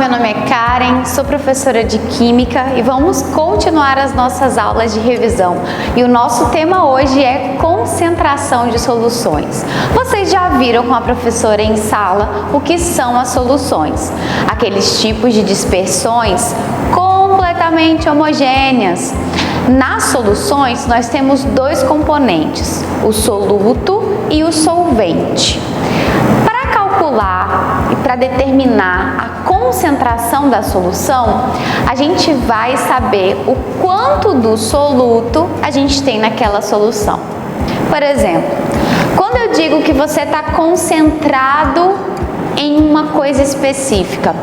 meu nome é Karen, sou professora de Química e vamos continuar as nossas aulas de revisão. E o nosso tema hoje é concentração de soluções. Vocês já viram com a professora em sala o que são as soluções? Aqueles tipos de dispersões completamente homogêneas. Nas soluções, nós temos dois componentes, o soluto e o solvente. Para calcular e para determinar a concentração da solução, a gente vai saber o quanto do soluto a gente tem naquela solução. Por exemplo, quando eu digo que você está concentrado em uma coisa específica,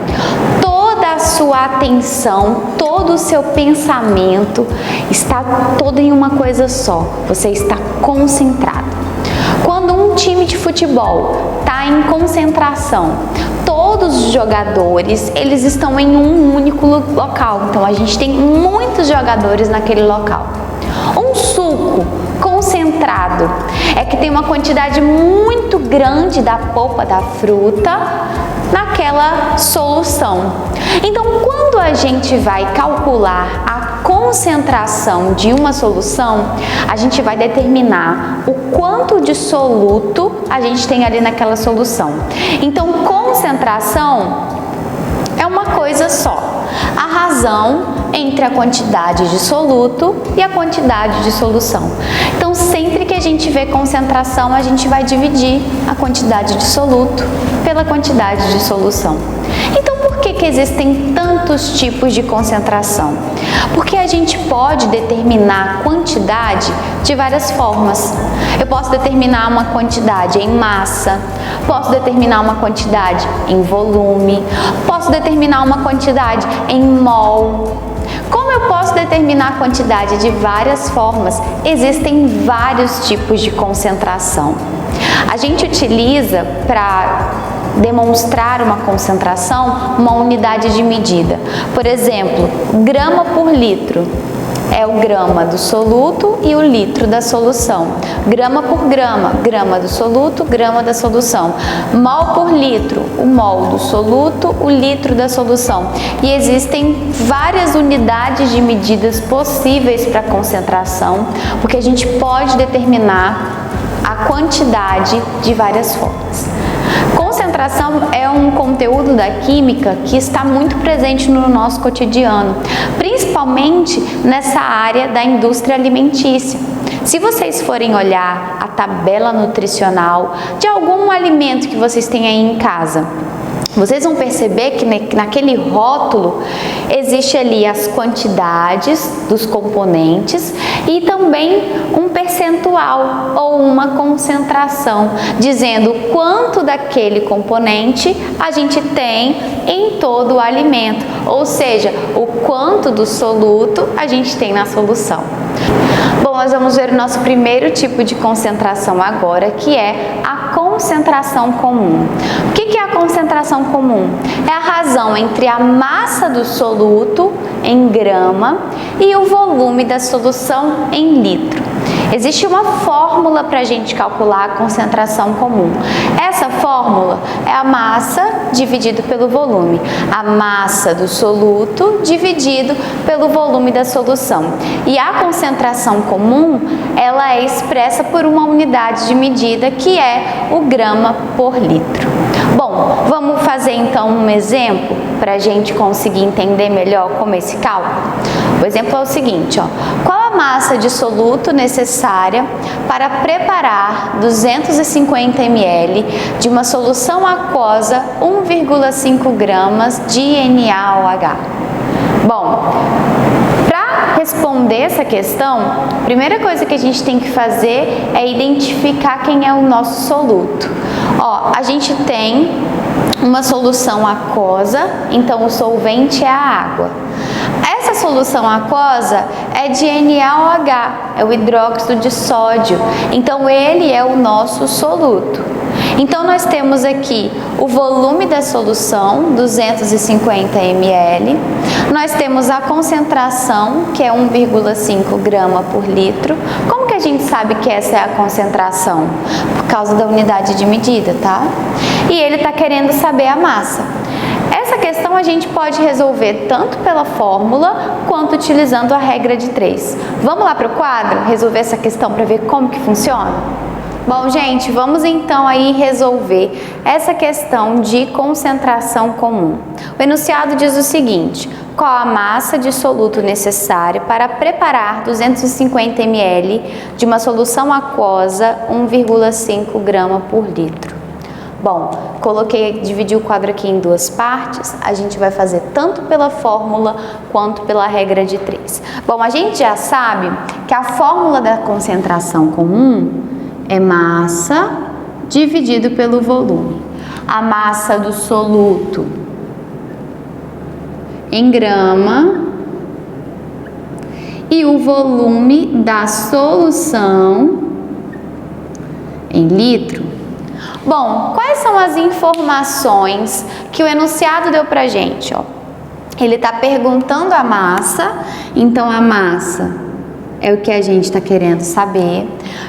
toda a sua atenção, todo o seu pensamento está todo em uma coisa só, você está concentrado. Quando um time de futebol está em concentração, todos os jogadores, eles estão em um único local, então a gente tem muitos jogadores naquele local. Um suco concentrado é que tem uma quantidade muito grande da polpa da fruta naquela solução. Então, quando a gente vai calcular a concentração de uma solução, a gente vai determinar o quanto de soluto a gente tem ali naquela solução. Então, concentração é uma coisa só. A razão entre a quantidade de soluto e a quantidade de solução. Então, sempre que a gente vê concentração, a gente vai dividir a quantidade de soluto pela quantidade de solução. Então, por que existem tantos tipos de concentração? Porque a gente pode determinar a quantidade de várias formas. Eu posso determinar uma quantidade em massa, posso determinar uma quantidade em volume, posso determinar uma quantidade em mol. Como eu posso determinar a quantidade de várias formas? Existem vários tipos de concentração. A gente utiliza para demonstrar uma concentração uma unidade de medida. Por exemplo, grama por litro é o grama do soluto e o litro da solução. Grama por grama, grama do soluto, grama da solução. Mol por litro, o mol do soluto, o litro da solução. E existem várias unidades de medidas possíveis para concentração, porque a gente pode determinar a quantidade de várias formas. Concentração é um conteúdo da química que está muito presente no nosso cotidiano, principalmente nessa área da indústria alimentícia. Se vocês forem olhar a tabela nutricional de algum alimento que vocês têm aí em casa, vocês vão perceber que naquele rótulo existe ali as quantidades dos componentes e também um percentual ou uma concentração, dizendo quanto daquele componente a gente tem em todo o alimento, ou seja, o quanto do soluto a gente tem na solução. Bom, nós vamos ver o nosso primeiro tipo de concentração agora, que é a concentração comum. O que é a concentração comum? É a razão entre a massa do soluto em grama e o volume da solução em litro. Existe uma fórmula para a gente calcular a concentração comum. Essa fórmula é a massa dividido pelo volume. A massa do soluto dividido pelo volume da solução. E a concentração comum, ela é expressa por uma unidade de medida que é o grama por litro. Bom, vamos fazer então um exemplo para a gente conseguir entender melhor como é esse cálculo? O exemplo é o seguinte, ó. Qual a massa de soluto necessária para preparar 250 ml de uma solução aquosa 1,5 gramas de NaOH? Bom, para responder essa questão, a primeira coisa que a gente tem que fazer é identificar quem é o nosso soluto. Ó, a gente tem uma solução aquosa, então o solvente é a água. Essa solução aquosa é de NaOH, é o hidróxido de sódio, então ele é o nosso soluto. Então nós temos aqui o volume da solução, 250 ml, nós temos a concentração, que é 1,5 grama por litro. Como que a gente sabe que essa é a concentração? Por causa da unidade de medida, tá? E ele está querendo saber a massa. Essa questão a gente pode resolver tanto pela fórmula quanto utilizando a regra de 3. Vamos lá para o quadro resolver essa questão para ver como que funciona? Bom, gente, vamos então aí resolver essa questão de concentração comum. O enunciado diz o seguinte: qual a massa de soluto necessária para preparar 250 ml de uma solução aquosa 1,5 grama por litro? Bom, dividi o quadro aqui em duas partes, a gente vai fazer tanto pela fórmula quanto pela regra de 3. Bom, a gente já sabe que a fórmula da concentração comum é massa dividido pelo volume. A massa do soluto em grama e o volume da solução em litro. Bom, quais são as informações que o enunciado deu pra gente? Ele está perguntando a massa, então a massa é o que a gente está querendo saber.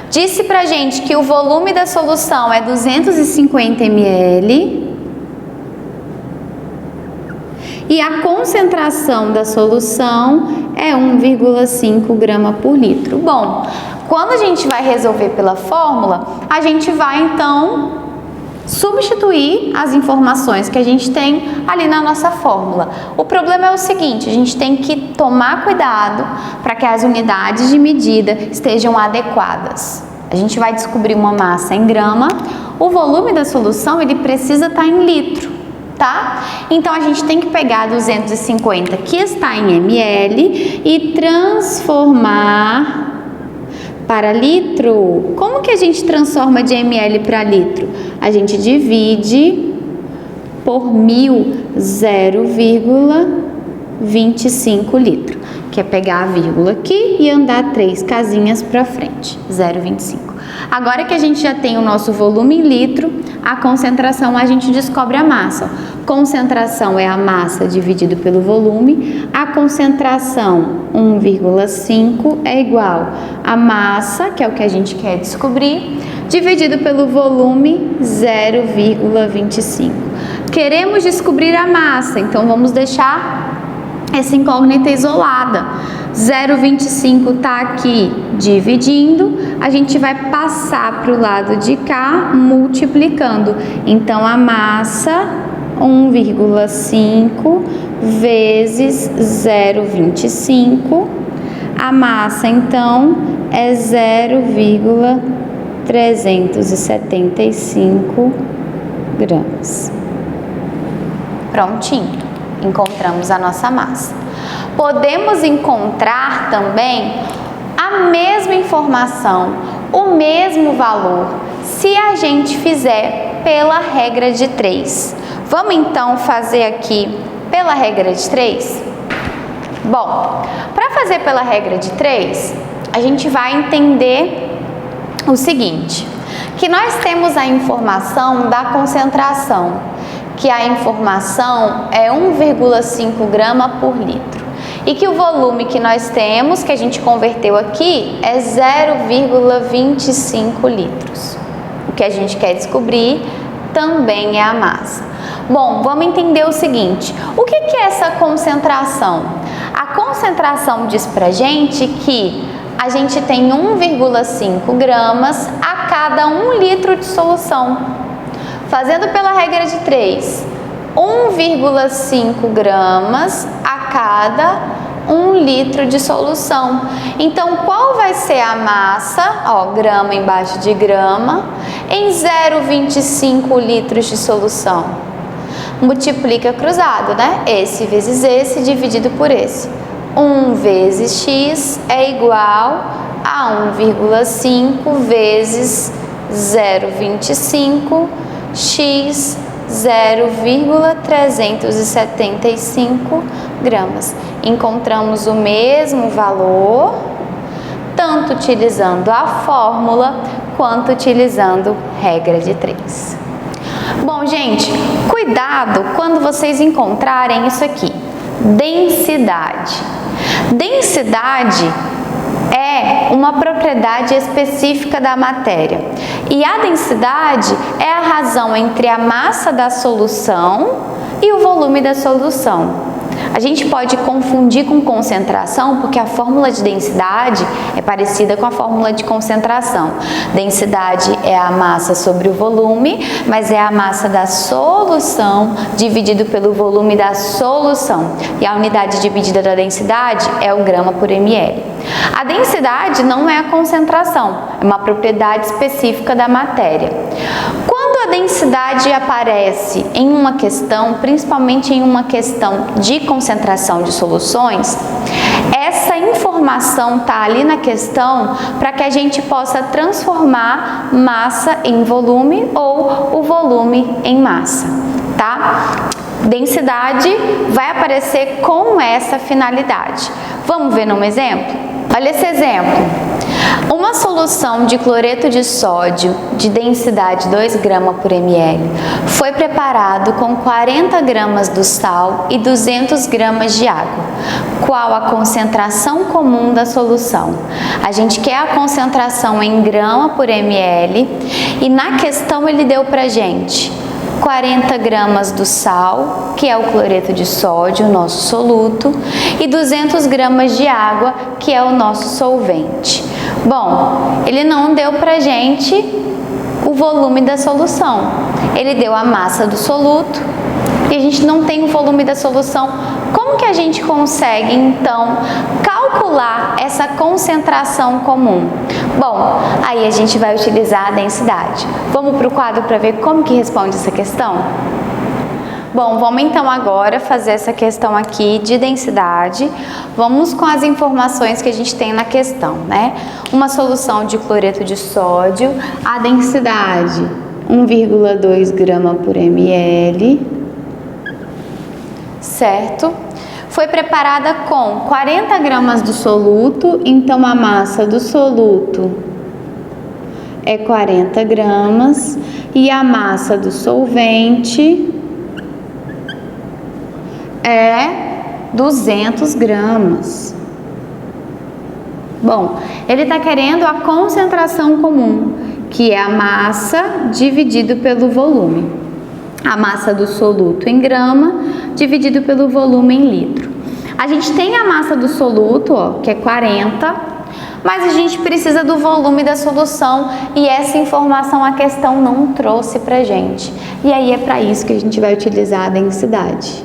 Disse pra gente que o volume da solução é 250 ml e a concentração da solução é 1,5 grama por litro. Bom, quando a gente vai resolver pela fórmula, a gente vai então substituir as informações que a gente tem ali na nossa fórmula. O problema é o seguinte: a gente tem que tomar cuidado para que as unidades de medida estejam adequadas. A gente vai descobrir uma massa em grama, o volume da solução ele precisa estar em litro, tá? Então a gente tem que pegar 250 que está em ml e transformar para litro. Como que a gente transforma de ml para litro? A gente divide por 1000, 0,25 litro. Que é pegar a vírgula aqui e andar 3 casinhas para frente, 0,25. Agora que a gente já tem o nosso volume em litro, a concentração a gente descobre a massa. Concentração é a massa dividido pelo volume. A concentração 1,5 é igual a massa, que é o que a gente quer descobrir, dividido pelo volume 0,25. Queremos descobrir a massa, então vamos deixar essa incógnita isolada. 0,25 está aqui dividindo, a gente vai passar para o lado de cá multiplicando. Então a massa 1,5 vezes 0,25. A massa então é 0,375 gramas. Prontinho, encontramos a nossa massa. Podemos encontrar também a mesma informação, o mesmo valor, se a gente fizer pela regra de 3. Vamos então fazer aqui pela regra de 3? Bom, para fazer pela regra de 3, a gente vai entender o seguinte, que nós temos a informação da concentração, que a informação é 1,5 grama por litro. E que o volume que nós temos, que a gente converteu aqui, é 0,25 litros. O que a gente quer descobrir também é a massa. Bom, vamos entender o seguinte: o que é essa concentração? A concentração diz pra gente que a gente tem 1,5 gramas a cada 1 litro de solução. Fazendo pela regra de 3, 1,5 gramas a cada 1 litro de solução. Então, qual vai ser a massa, grama embaixo de grama, em 0,25 litros de solução? Multiplica cruzado, né? Esse vezes esse dividido por esse. 1 vezes x é igual a 1,5 vezes 0,25 x 0,375 gramas. Encontramos o mesmo valor, tanto utilizando a fórmula quanto utilizando regra de 3. Bom, gente, cuidado quando vocês encontrarem isso aqui, densidade. Densidade é uma propriedade específica da matéria. E a densidade é a razão entre a massa da solução E o volume da solução? A gente pode confundir com concentração, porque a fórmula de densidade é parecida com a fórmula de concentração. Densidade é a massa sobre o volume, mas é a massa da solução dividido pelo volume da solução. E a unidade de medida da densidade é o grama por ml. A densidade não é a concentração, é uma propriedade específica da matéria. Quando a densidade aparece em uma questão, principalmente em uma questão de concentração de soluções, essa informação está ali na questão para que a gente possa transformar massa em volume ou o volume em massa, tá? Densidade vai aparecer com essa finalidade. Vamos ver num exemplo? Olha esse exemplo. Uma solução de cloreto de sódio de densidade 2 gramas por ml foi preparado com 40 gramas do sal e 200 gramas de água. Qual a concentração comum da solução? A gente quer a concentração em grama por ml e na questão ele deu pra gente 40 gramas do sal, que é o cloreto de sódio, o nosso soluto, e 200 gramas de água, que é o nosso solvente. Bom, ele não deu pra gente o volume da solução, ele deu a massa do soluto e a gente não tem o volume da solução. Como que a gente consegue, então, calcular essa concentração comum? Bom, aí a gente vai utilizar a densidade. Vamos para o quadro para ver como que responde essa questão? Bom, vamos então agora fazer essa questão aqui de densidade. Vamos com as informações que a gente tem na questão, né? Uma solução de cloreto de sódio, a densidade 1,2 grama por ml, certo? Foi preparada com 40 gramas do soluto, então a massa do soluto é 40 gramas e a massa do solvente é 200 gramas. Bom, ele está querendo a concentração comum, que é a massa dividido pelo volume. A massa do soluto em grama dividido pelo volume em litro. A gente tem a massa do soluto, ó, que é 40, mas a gente precisa do volume da solução e essa informação a questão não trouxe pra gente. E aí é para isso que a gente vai utilizar a densidade.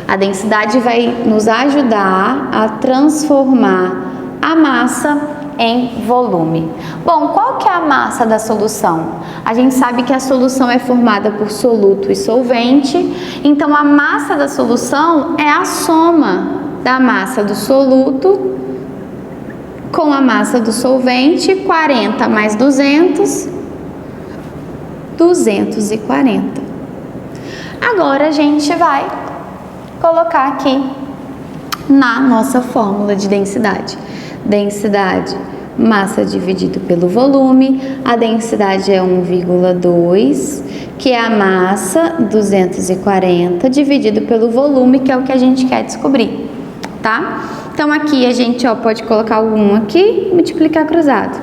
A densidade vai nos ajudar a transformar a massa em volume. Bom, qual que é a massa da solução? A gente sabe que a solução é formada por soluto e solvente, então a massa da solução é a soma da massa do soluto com a massa do solvente, 40 mais 200, 240. Agora a gente vai colocar aqui na nossa fórmula de densidade. Densidade, massa dividido pelo volume, a densidade é 1,2, que é a massa, 240, dividido pelo volume, que é o que a gente quer descobrir, tá? Então aqui a gente pode colocar o 1 aqui e multiplicar cruzado.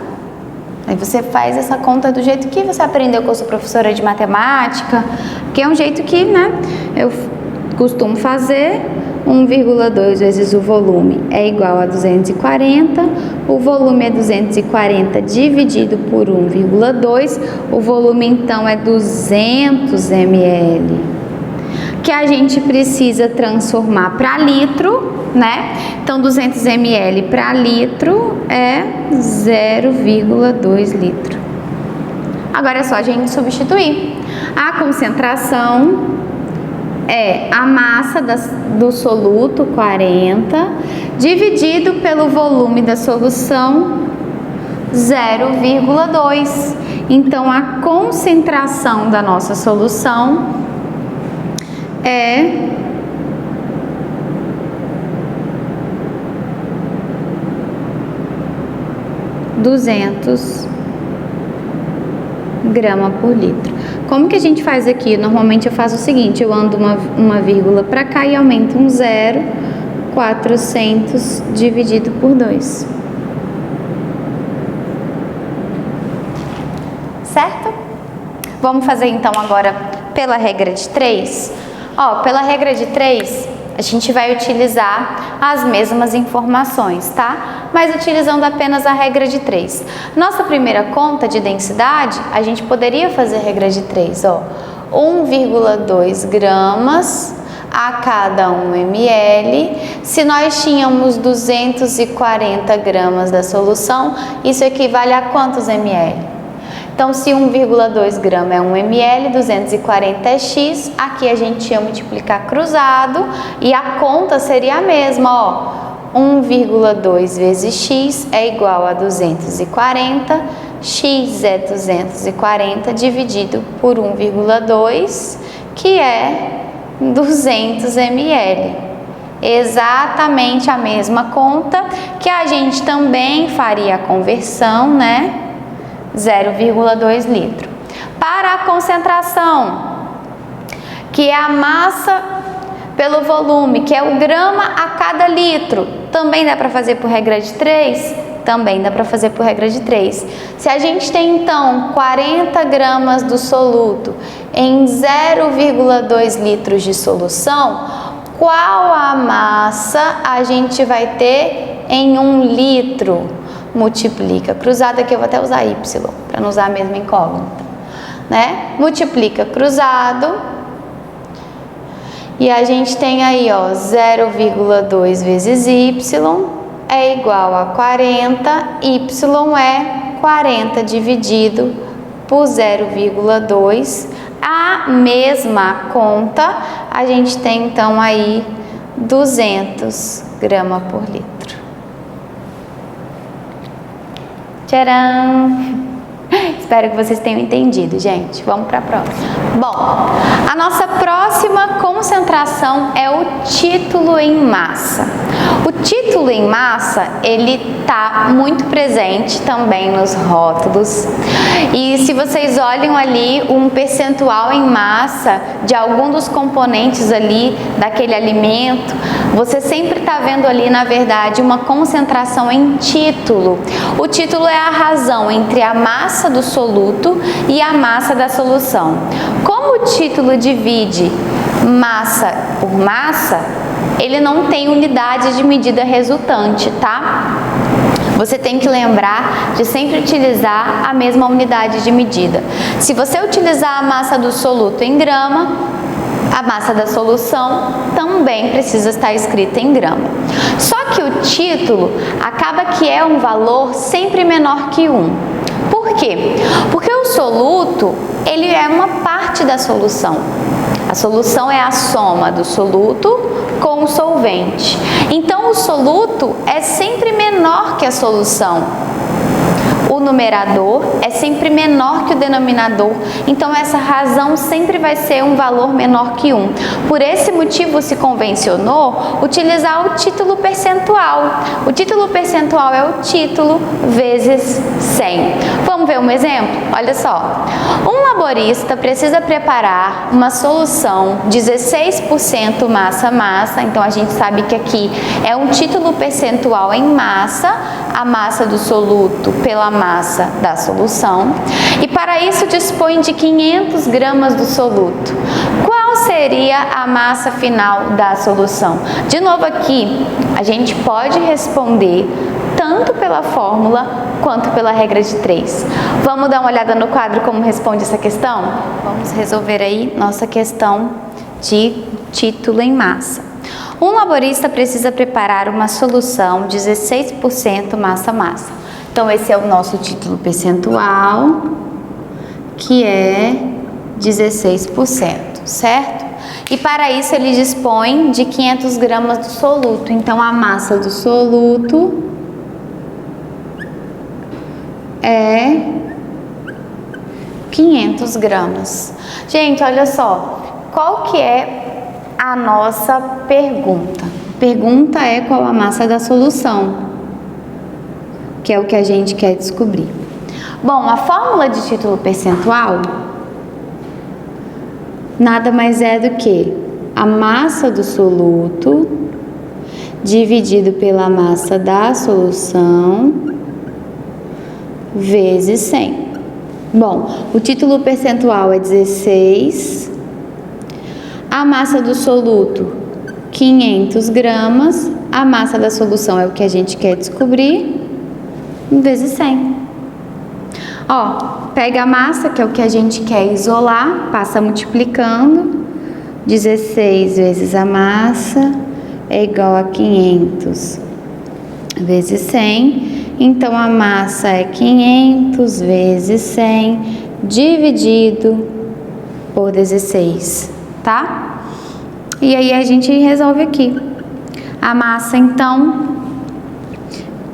Aí você faz essa conta do jeito que você aprendeu com a sua professora de matemática, que é um jeito que, né, eu costumo fazer. 1,2 vezes o volume é igual a 240, o volume é 240 dividido por 1,2, o volume então é 200 ml, que a gente precisa transformar para litro, né? Então 200 ml para litro é 0,2 litro. Agora é só a gente substituir. A concentração é a massa do soluto, 40, dividido pelo volume da solução, 0,2. Então, a concentração da nossa solução é 200 gramas por litro. Como que a gente faz aqui? Normalmente eu faço o seguinte, eu ando uma vírgula para cá e aumento um zero, 400 dividido por 2. Certo? Vamos fazer então agora pela regra de 3. Ó, pela regra de 3, a gente vai utilizar as mesmas informações, tá? Mas utilizando apenas a regra de 3. Nossa primeira conta de densidade, a gente poderia fazer a regra de 3, ó. 1,2 gramas a cada 1 ml. Se nós tínhamos 240 gramas da solução, isso equivale a quantos ml? Então, se 1,2 grama é 1 ml, 240 é x, aqui a gente ia multiplicar cruzado e a conta seria a mesma, ó. 1,2 vezes x é igual a 240, x é 240 dividido por 1,2, que é 200 ml. Exatamente a mesma conta que a gente também faria a conversão, né? 0,2 litro. Para a concentração, que é a massa pelo volume, que é o grama a cada litro, também dá para fazer por regra de 3? Também dá para fazer por regra de 3. Se a gente tem, então, 40 gramas do soluto em 0,2 litros de solução, qual a massa a gente vai ter em 1 litro? Multiplica cruzado, aqui eu vou até usar y, para não usar a mesma incógnita, né? Multiplica cruzado, e a gente tem aí, ó, 0,2 vezes y é igual a 40, y é 40 dividido por 0,2, a mesma conta, a gente tem então aí 200 gramas por litro. Tcharam! Espero que vocês tenham entendido, gente. Vamos para a próxima. Bom, a nossa próxima concentração é o título em massa. O título em massa, ele tá muito presente também nos rótulos. E se vocês olham ali um percentual em massa de algum dos componentes ali daquele alimento, você sempre está vendo ali, na verdade, uma concentração em título. O título é a razão entre a massa do soluto e a massa da solução. Como o título divide massa por massa, ele não tem unidade de medida resultante, tá? Você tem que lembrar de sempre utilizar a mesma unidade de medida. Se você utilizar a massa do soluto em grama, a massa da solução também precisa estar escrita em grama. Só que o título acaba que é um valor sempre menor que 1. Por quê? Porque o soluto, ele é uma parte da solução. A solução é a soma do soluto com o solvente. Então, o soluto é sempre menor que a solução. O numerador é sempre menor que o denominador, então essa razão sempre vai ser um valor menor que 1. Por esse motivo se convencionou utilizar o título percentual. O título percentual é o título vezes 100. Vamos ver um exemplo? Olha só. Um laborista precisa preparar uma solução 16% massa-massa, então a gente sabe que aqui é um título percentual em massa, a massa do soluto pela massa da solução, e para isso dispõe de 500 gramas do soluto. Qual seria a massa final da solução? De novo aqui, a gente pode responder tanto pela fórmula quanto pela regra de 3. Vamos dar uma olhada no quadro como responde essa questão? Vamos resolver aí nossa questão de título em massa. Um laborista precisa preparar uma solução 16% massa-massa. Então, esse é o nosso título percentual, que é 16%, certo? E para isso ele dispõe de 500 gramas do soluto. Então, a massa do soluto é 500 gramas. Gente, olha só, qual que é a nossa pergunta? A pergunta é qual a massa da solução, que é o que a gente quer descobrir. Bom, a fórmula de título percentual nada mais é do que a massa do soluto dividido pela massa da solução vezes 100. Bom, o título percentual é 16, A massa do soluto, 500 gramas. A massa da solução é o que a gente quer descobrir, vezes 100. Ó, pega a massa, que é o que a gente quer isolar, passa multiplicando. 16 vezes a massa é igual a 500 vezes 100. Então, a massa é 500 vezes 100 dividido por 16, tá? E aí, a gente resolve aqui. A massa, então,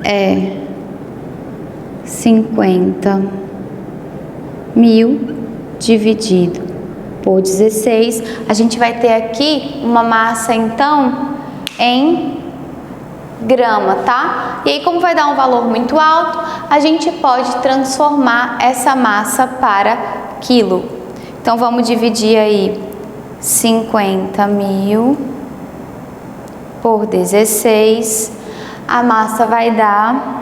é 50.000 dividido por 16. A gente vai ter aqui uma massa, então, em grama, tá? E aí, como vai dar um valor muito alto, a gente pode transformar essa massa para quilo. Então, vamos dividir aí 50.000 por 16. A massa vai dar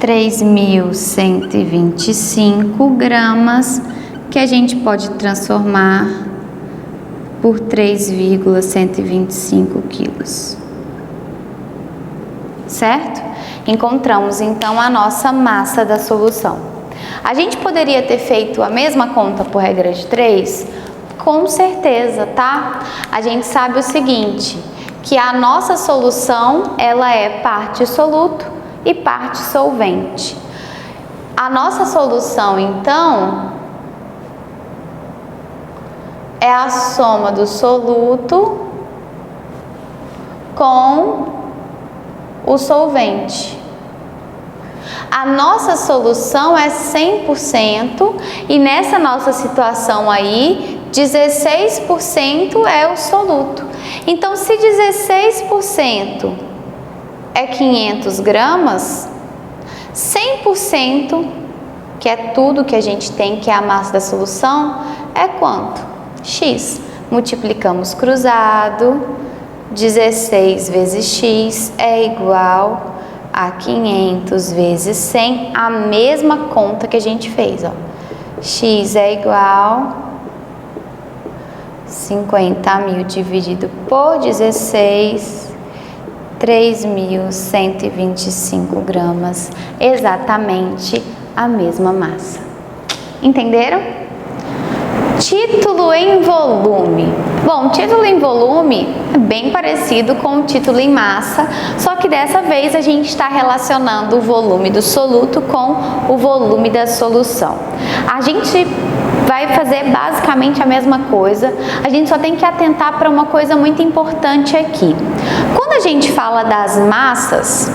3.125 gramas, que a gente pode transformar por 3,125 quilos. Certo? Encontramos então a nossa massa da solução. A gente poderia ter feito a mesma conta por regra de 3? Com certeza, tá? A gente sabe o seguinte, que a nossa solução, ela é parte soluto e parte solvente. A nossa solução, então, é a soma do soluto com o solvente. A nossa solução é 100% e nessa nossa situação aí, 16% é o soluto. Então, se 16% é 500 gramas, 100%, que é tudo que a gente tem, que é a massa da solução, é quanto? X. Multiplicamos cruzado, 16 vezes X é igual a 500 vezes 100, a mesma conta que a gente fez, ó. X é igual 50.000 dividido por 16, 3.125 gramas, exatamente a mesma massa. Entenderam? Título em volume. Bom, título em volume é bem parecido com o título em massa, só que dessa vez a gente está relacionando o volume do soluto com o volume da solução. A gente vai fazer basicamente a mesma coisa, a gente só tem que atentar para uma coisa muito importante aqui. Quando a gente fala das massas,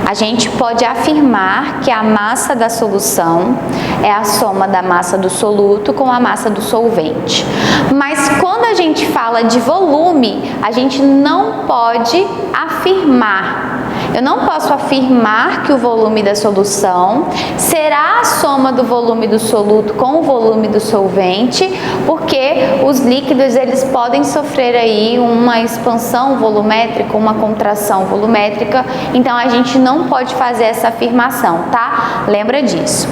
a gente pode afirmar que a massa da solução é a soma da massa do soluto com a massa do solvente. Mas quando a gente fala de volume, a gente não pode afirmar. Eu não posso afirmar que o volume da solução será a soma do volume do soluto com o volume do solvente, porque os líquidos eles podem sofrer aí uma expansão volumétrica, uma contração volumétrica, então a gente não pode fazer essa afirmação, tá? Lembra disso.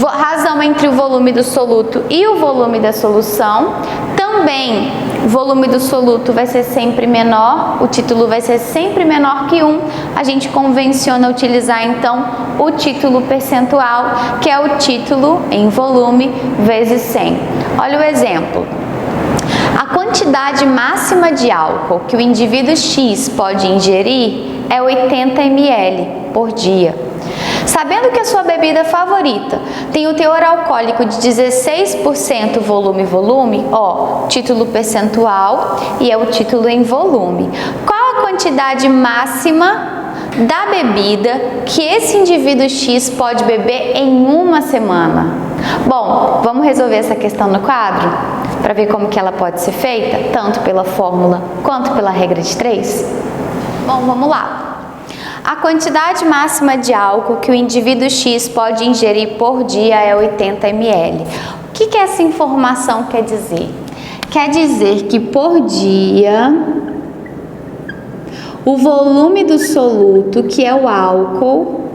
Razão entre o volume do soluto e o volume da solução. Também, o volume do soluto vai ser sempre menor, o título vai ser sempre menor que 1. A gente convenciona utilizar, então, o título percentual, que é o título em volume vezes 100. Olha o exemplo. A quantidade máxima de álcool que o indivíduo X pode ingerir é 80 ml por dia. Sabendo que a sua bebida favorita tem o teor alcoólico de 16% volume, ó, título percentual e é o título em volume. Qual a quantidade máxima da bebida que esse indivíduo X pode beber em uma semana? Bom, vamos resolver essa questão no quadro para ver como que ela pode ser feita, tanto pela fórmula quanto pela regra de 3? Bom, vamos lá. A quantidade máxima de álcool que o indivíduo X pode ingerir por dia é 80 ml. O que essa informação quer dizer? Quer dizer que por dia, o volume do soluto, que é o álcool,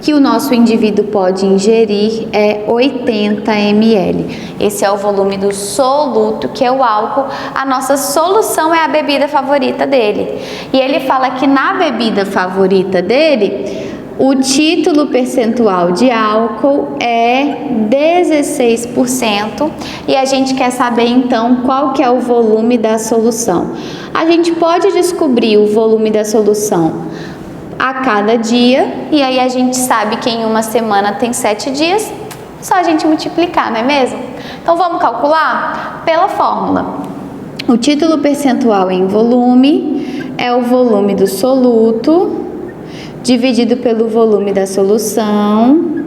que o nosso indivíduo pode ingerir é 80 ml. Esse é o volume do soluto, que é o álcool. A nossa solução é a bebida favorita dele. E ele fala que na bebida favorita dele, o título percentual de álcool é 16%. E a gente quer saber então qual que é o volume da solução. A gente pode descobrir o volume da solução a cada dia, e aí a gente sabe que em uma semana tem 7 dias, só a gente multiplicar, não é mesmo? Então vamos calcular pela fórmula. O título percentual em volume é o volume do soluto dividido pelo volume da solução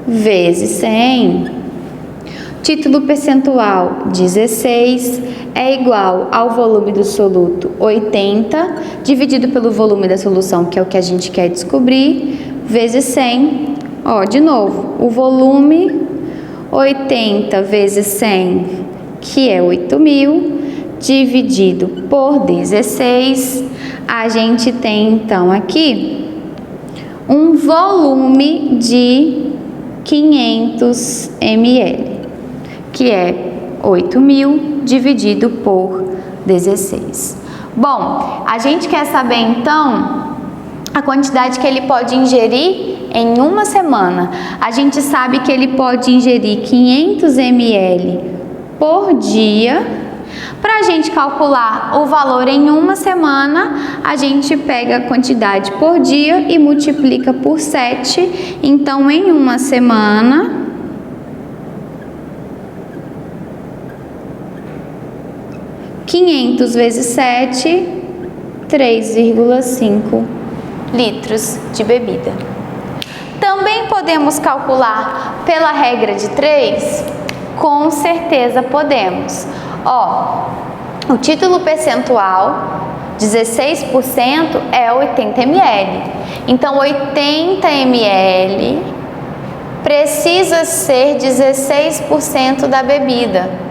vezes 100. Título percentual 16 é igual ao volume do soluto 80, dividido pelo volume da solução, que é o que a gente quer descobrir, vezes 100. Ó, de novo, o volume 80 vezes 100, que é 8.000, dividido por 16, a gente tem então aqui um volume de 500 ml. Que é 8.000 dividido por 16. Bom, a gente quer saber então a quantidade que ele pode ingerir em uma semana. A gente sabe que ele pode ingerir 500 ml por dia. Para a gente calcular o valor em uma semana, a gente pega a quantidade por dia e multiplica por 7. Então, em uma semana, 500 vezes 7, 3,5 litros de bebida. Também podemos calcular pela regra de 3? Com certeza podemos. Ó, o título percentual, 16%, é 80 ml. Então, 80 ml precisa ser 16% da bebida.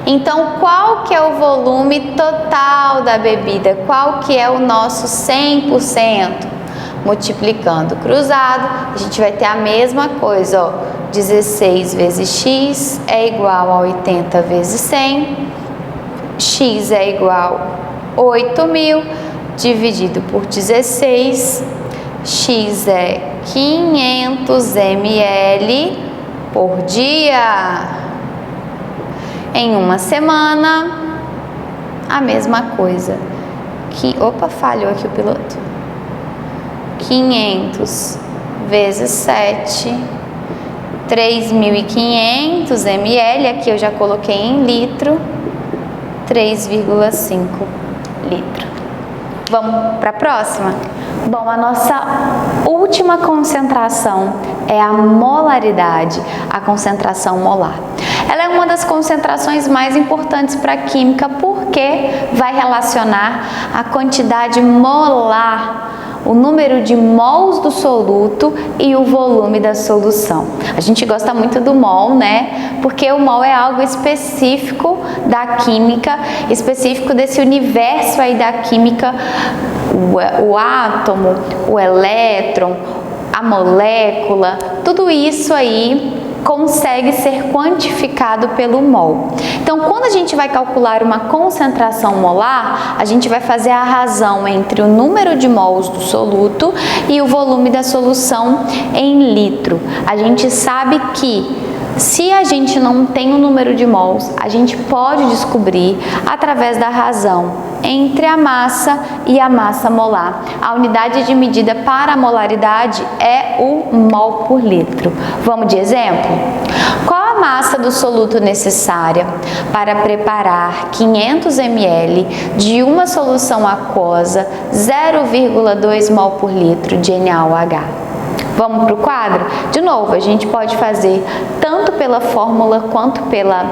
Então, qual que é o volume total da bebida? Qual que é o nosso 100%? Multiplicando cruzado, a gente vai ter a mesma coisa, ó. 16 vezes x é igual a 80 vezes 100. X é igual a 8.000 dividido por 16. X é 500 ml por dia. Em uma semana, a mesma coisa. Opa, falhou aqui o piloto. 500 vezes 7, 3.500 ml. Aqui eu já coloquei em litro, 3,5 litro. Vamos para a próxima? Bom, a nossa última concentração é a molaridade, a concentração molar. Ela é uma das concentrações mais importantes para a química porque vai relacionar a quantidade molar, o número de mols do soluto e o volume da solução. A gente gosta muito do mol, né? Porque o mol é algo específico da química, específico desse universo aí da química, o átomo, o elétron, a molécula, tudo isso aí consegue ser quantificado pelo mol. Então, quando a gente vai calcular uma concentração molar, a gente vai fazer a razão entre o número de mols do soluto e o volume da solução em litro. A gente sabe que se a gente não tem o número de mols, a gente pode descobrir através da razão entre a massa e a massa molar. A unidade de medida para a molaridade é o mol por litro. Vamos de exemplo? Qual a massa do soluto necessária para preparar 500 ml de uma solução aquosa 0,2 mol por litro de NaOH? Vamos para o quadro? De novo, a gente pode fazer tanto pela fórmula quanto pela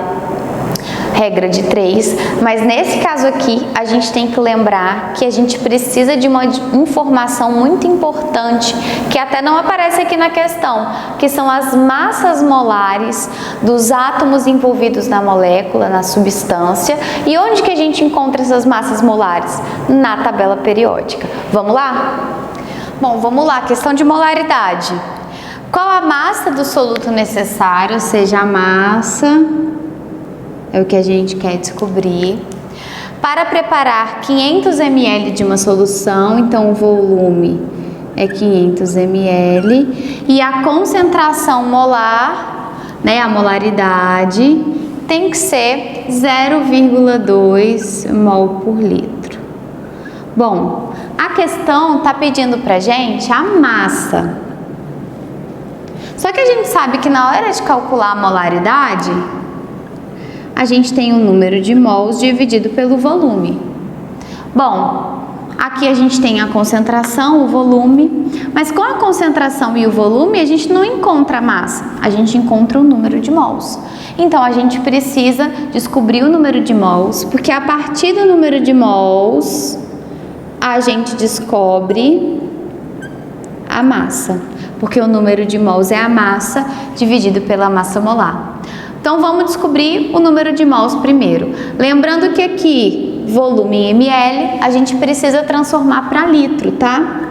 regra de 3, mas nesse caso aqui a gente tem que lembrar que a gente precisa de uma informação muito importante que até não aparece aqui na questão, que são as massas molares dos átomos envolvidos na molécula, na substância. E onde que a gente encontra essas massas molares? Na tabela periódica. Vamos lá? Bom, vamos lá, questão de molaridade. Qual a massa do soluto necessário, ou seja, a massa é o que a gente quer descobrir, para preparar 500 ml de uma solução, então o volume é 500 ml, e a concentração molar, né, a molaridade, tem que ser 0,2 mol por litro. Bom, a questão está pedindo pra gente a massa. Só que a gente sabe que na hora de calcular a molaridade, a gente tem o número de mols dividido pelo volume. Bom, aqui a gente tem a concentração, o volume, mas com a concentração e o volume a gente não encontra a massa, a gente encontra o número de mols. Então a gente precisa descobrir o número de mols, porque a partir do número de mols a gente descobre a massa, porque o número de mols é a massa dividido pela massa molar. Então vamos descobrir o número de mols primeiro. Lembrando que aqui, volume em ml, a gente precisa transformar para litro, tá?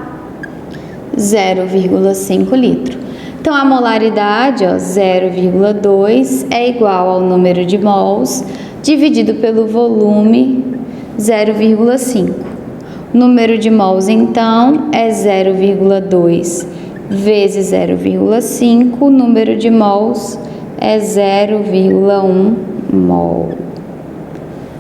0,5 litro. Então a molaridade, 0,2 é igual ao número de mols dividido pelo volume, 0,5. O número de mols então é 0,2 vezes 0,5, o número de mols é 0,1 mol.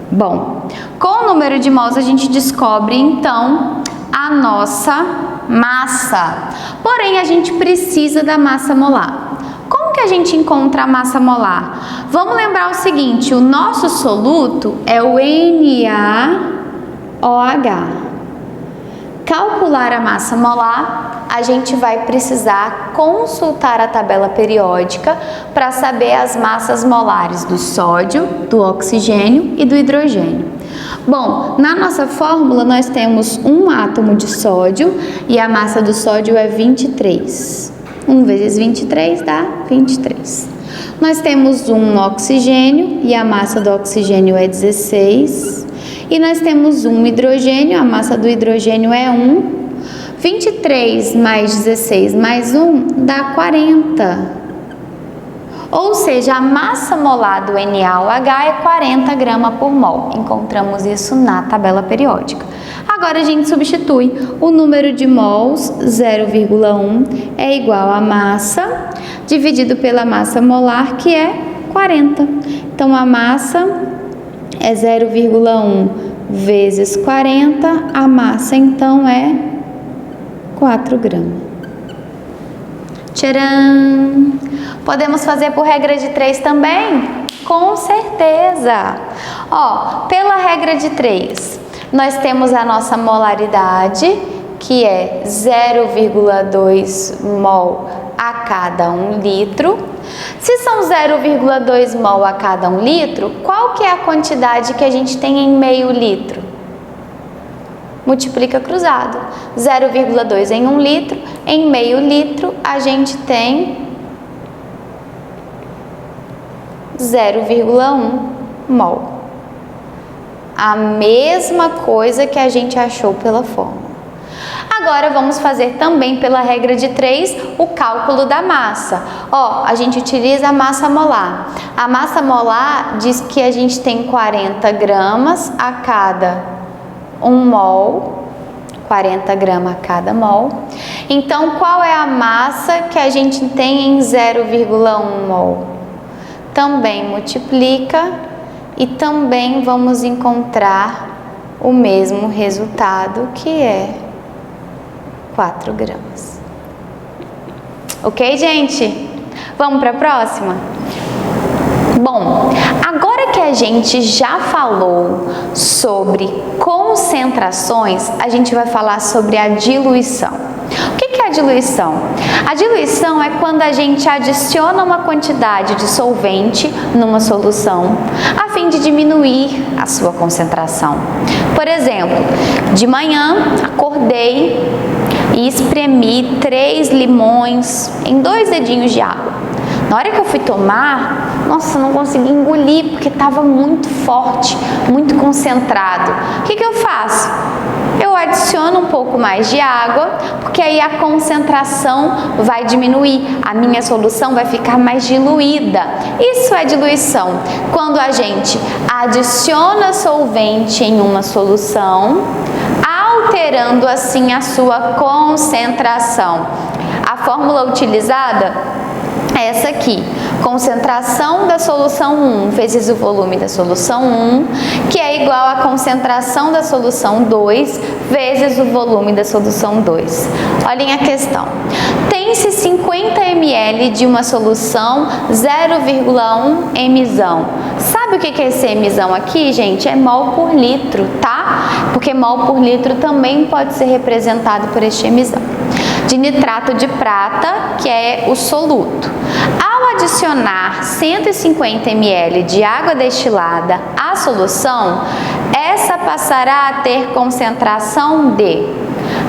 Bom, com o número de mols a gente descobre então a nossa massa. Porém, a gente precisa da massa molar. Como que a gente encontra a massa molar? Vamos lembrar o seguinte, o nosso soluto é o NaOH. Calcular a massa molar, a gente vai precisar consultar a tabela periódica para saber as massas molares do sódio, do oxigênio e do hidrogênio. Bom, na nossa fórmula nós temos um átomo de sódio e a massa do sódio é 23. 1 vezes 23 dá 23. Nós temos um oxigênio e a massa do oxigênio é 16. E nós temos um hidrogênio, a massa do hidrogênio é 1. 23 mais 16 mais 1 dá 40. Ou seja, a massa molar do NaOH é 40 gramas por mol. Encontramos isso na tabela periódica. Agora a gente substitui o número de mols, 0,1, é igual a massa, dividido pela massa molar, que é 40. Então a massa é 0,1 vezes 40, a massa então é 4 gramas. Tcharam! Podemos fazer por regra de 3 também? Com certeza! Ó, pela regra de 3, nós temos a nossa molaridade, que é 0,2 mol a cada 1 litro. Se são 0,2 mol a cada 1 litro, qual que é a quantidade que a gente tem em meio litro? Multiplica cruzado. 0,2 em 1 litro, em meio litro a gente tem 0,1 mol. A mesma coisa que a gente achou pela fórmula. Agora vamos fazer também pela regra de 3 o cálculo da massa. Ó, a gente utiliza a massa molar. A massa molar diz que a gente tem 40 gramas a cada 1 mol, 40 gramas a cada mol. Então, qual é a massa que a gente tem em 0,1 mol? Também multiplica e também vamos encontrar o mesmo resultado, que é 4 gramas. Ok, gente? Vamos para a próxima? Bom, agora que a gente já falou sobre concentrações, a gente vai falar sobre a diluição. O que é a diluição? A diluição é quando a gente adiciona uma quantidade de solvente numa solução a fim de diminuir a sua concentração. Por exemplo, de manhã acordei e espremi 3 limões em 2 dedinhos de água. Na hora que eu fui tomar, nossa, não consegui engolir porque estava muito forte, muito concentrado. O que eu faço? eu adiciono um pouco mais de água, porque aí a concentração vai diminuir, a minha solução vai ficar mais diluída. Isso é diluição. Quando a gente adiciona solvente em uma solução, alterando assim a sua concentração. A fórmula utilizada é essa aqui: concentração da solução 1 vezes o volume da solução 1, que é igual à concentração da solução 2 vezes o volume da solução 2. Olhem a questão. Tem-se 50 ml de uma solução 0,1 mzão. Sabe o que é esse mzão aqui, gente? É mol por litro, tá? Porque mol por litro também pode ser representado por este mzão. De nitrato de prata, que é o soluto. Ao adicionar 150 ml de água destilada à solução, essa passará a ter concentração de...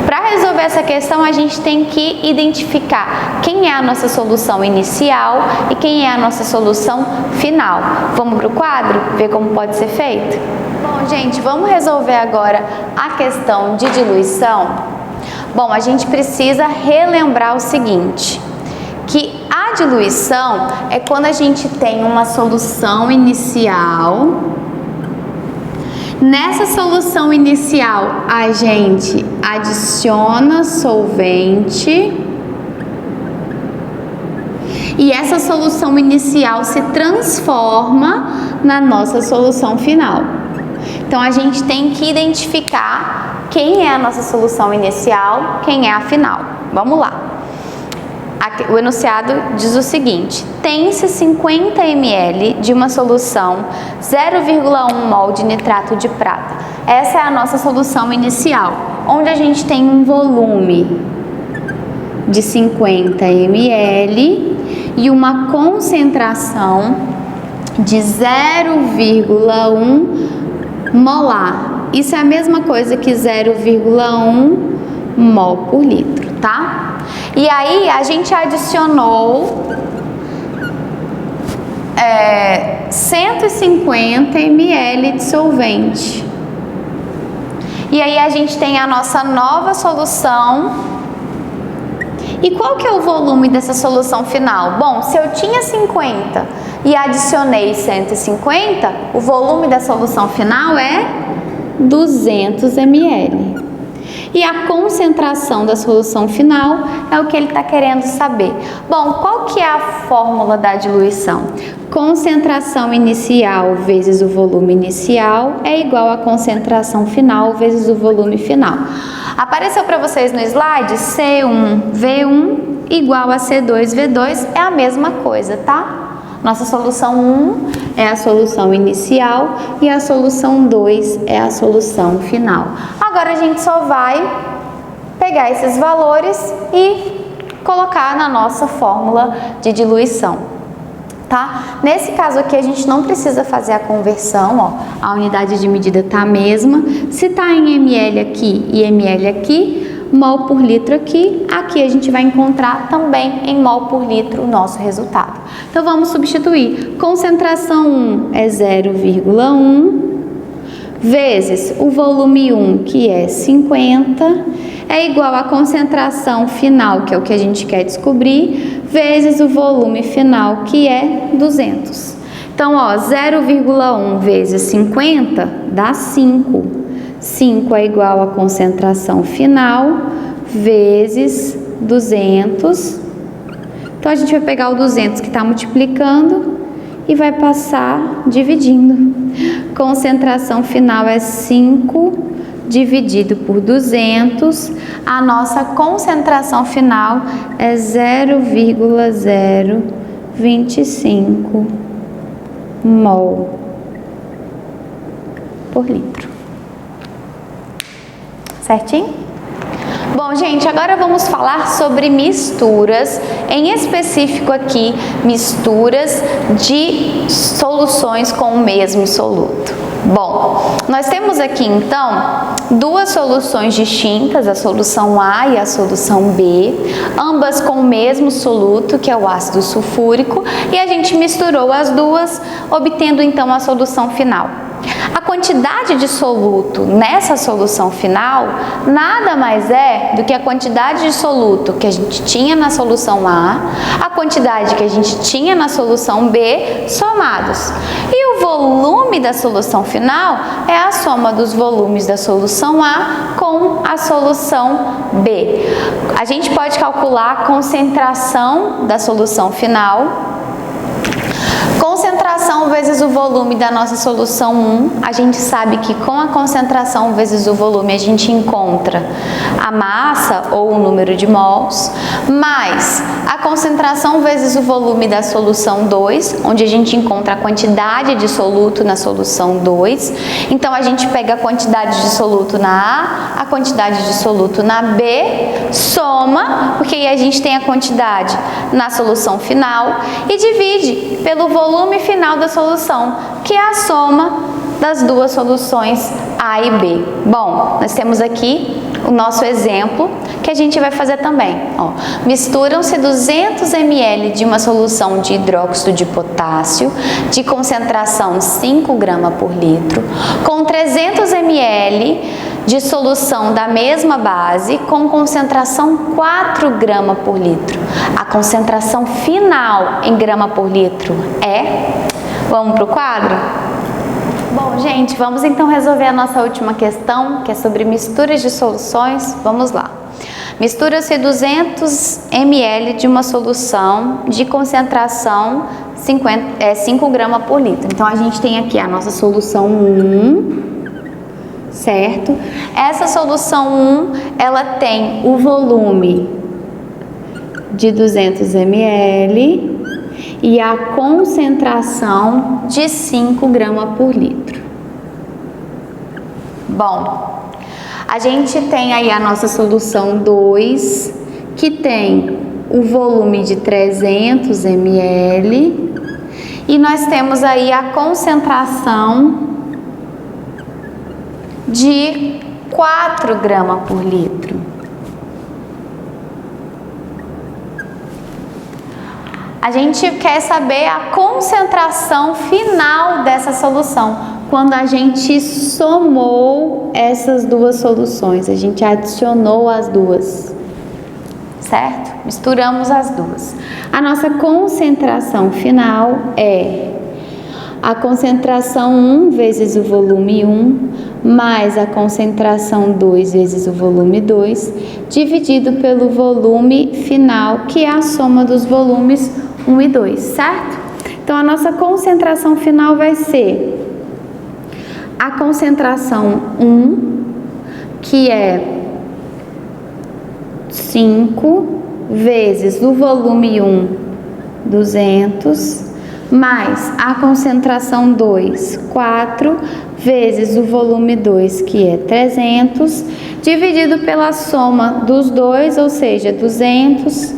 Para resolver essa questão, a gente tem que identificar quem é a nossa solução inicial e quem é a nossa solução final. Vamos para o quadro ver como pode ser feito? Bom, gente, vamos resolver agora a questão de diluição. Bom, a gente precisa relembrar o seguinte, que a diluição é quando a gente tem uma solução inicial. Nessa solução inicial, a gente adiciona solvente e essa solução inicial se transforma na nossa solução final. Então, a gente tem que identificar quem é a nossa solução inicial, quem é a final. Vamos lá. O enunciado diz o seguinte: tem-se 50 ml de uma solução 0,1 mol de nitrato de prata. Essa é a nossa solução inicial, onde a gente tem um volume de 50 ml e uma concentração de 0,1 molar. Isso é a mesma coisa que 0,1 mol por litro, tá? E aí a gente adicionou 150 ml de solvente. E aí a gente tem a nossa nova solução. E qual que é o volume dessa solução final? Bom, se eu tinha 50 e adicionei 150, o volume da solução final é 200 ml. E a concentração da solução final é o que ele está querendo saber. Bom, qual que é a fórmula da diluição? Concentração inicial vezes o volume inicial é igual a concentração final vezes o volume final. Apareceu para vocês no slide C1V1 igual a C2V2, é a mesma coisa, tá? Nossa solução 1 é a solução inicial e a solução 2 é a solução final. Agora a gente só vai pegar esses valores e colocar na nossa fórmula de diluição, tá? Nesse caso aqui a gente não precisa fazer a conversão, ó, a unidade de medida tá a mesma. Se tá em ml aqui e ml aqui, mol por litro aqui, aqui a gente vai encontrar também em mol por litro o nosso resultado. Então vamos substituir. Concentração 1 é 0,1 vezes o volume 1, que é 50, é igual à concentração final, que é o que a gente quer descobrir, vezes o volume final, que é 200. Então, ó, 0,1 vezes 50 dá 5. 5 é igual à concentração final vezes 200. Então, a gente vai pegar o 200 que está multiplicando e vai passar dividindo. Concentração final é 5 dividido por 200. A nossa concentração final é 0,025 mol por litro. Certinho? Bom, gente, agora vamos falar sobre misturas, em específico aqui, misturas de soluções com o mesmo soluto. Bom, nós temos aqui então duas soluções distintas, a solução A e a solução B, ambas com o mesmo soluto, que é o ácido sulfúrico, e a gente misturou as duas, obtendo então a solução final. A quantidade de soluto nessa solução final nada mais é do que a quantidade de soluto que a gente tinha na solução A quantidade que a gente tinha na solução B somados. E o volume da solução final é a soma dos volumes da solução A com a solução B. A gente pode calcular a concentração da solução final. Concentração vezes o volume da nossa solução 1, a gente sabe que com a concentração vezes o volume a gente encontra a massa ou o número de mols, mais a concentração vezes o volume da solução 2, onde a gente encontra a quantidade de soluto na solução 2. Então a gente pega a quantidade de soluto na A, a quantidade de soluto na B, soma, porque aí a gente tem a quantidade na solução final e divide pelo volume final da solução, que é a soma das duas soluções A e B. Bom, nós temos aqui o nosso exemplo que a gente vai fazer também. Misturam-se 200 ml de uma solução de hidróxido de potássio de concentração 5 gramas por litro com 300 ml de solução da mesma base com concentração 4 gramas por litro. A concentração final em grama por litro é... Vamos para o quadro? Bom, gente, vamos então resolver a nossa última questão, que é sobre misturas de soluções. Vamos lá. Mistura-se 200 ml de uma solução de concentração 5 gramas por litro. Então, a gente tem aqui a nossa solução 1, certo? Essa solução 1, ela tem o volume de 200 ml e a concentração de 5 gramas por litro. Bom, a gente tem aí a nossa solução 2, que tem o volume de 300 ml e nós temos aí a concentração de 4 gramas por litro. A gente quer saber a concentração final dessa solução, quando a gente somou essas duas soluções, a gente adicionou as duas, certo? Misturamos as duas. A nossa concentração final é a concentração 1 vezes o volume 1, mais a concentração 2 vezes o volume 2, dividido pelo volume final, que é a soma dos volumes 1 e 2, certo? Então, a nossa concentração final vai ser a concentração 1, que é 5 vezes o volume 1, 200, mais a concentração 2, 4, vezes o volume 2, que é 300, dividido pela soma dos dois, ou seja, 200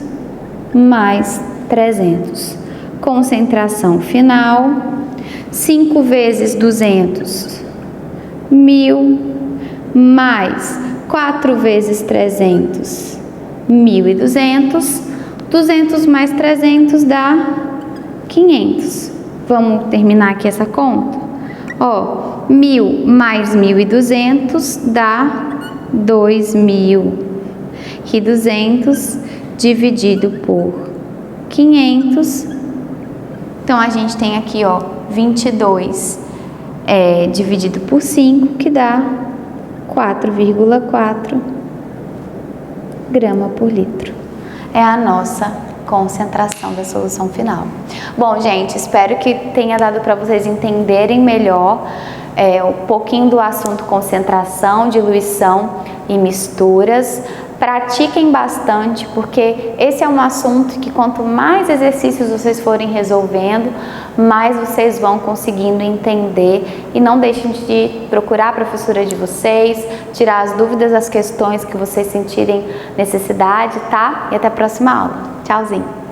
mais 300. Concentração final, 5 vezes 200, 1000, mais 4 vezes 300, 1200, 200 mais 300 dá 500. Vamos terminar aqui essa conta? 1000 mais 1200 dá 2000. E 200 dividido por 500. Então, a gente tem aqui, 22 dividido por 5, que dá 4,4 grama por litro. É a nossa concentração da solução final. Bom, gente, espero que tenha dado para vocês entenderem melhor um pouquinho do assunto concentração, diluição e misturas. Pratiquem bastante, porque esse é um assunto que quanto mais exercícios vocês forem resolvendo, mais vocês vão conseguindo entender. E não deixem de procurar a professora de vocês, tirar as dúvidas, as questões que vocês sentirem necessidade, tá? E até a próxima aula. Tchauzinho!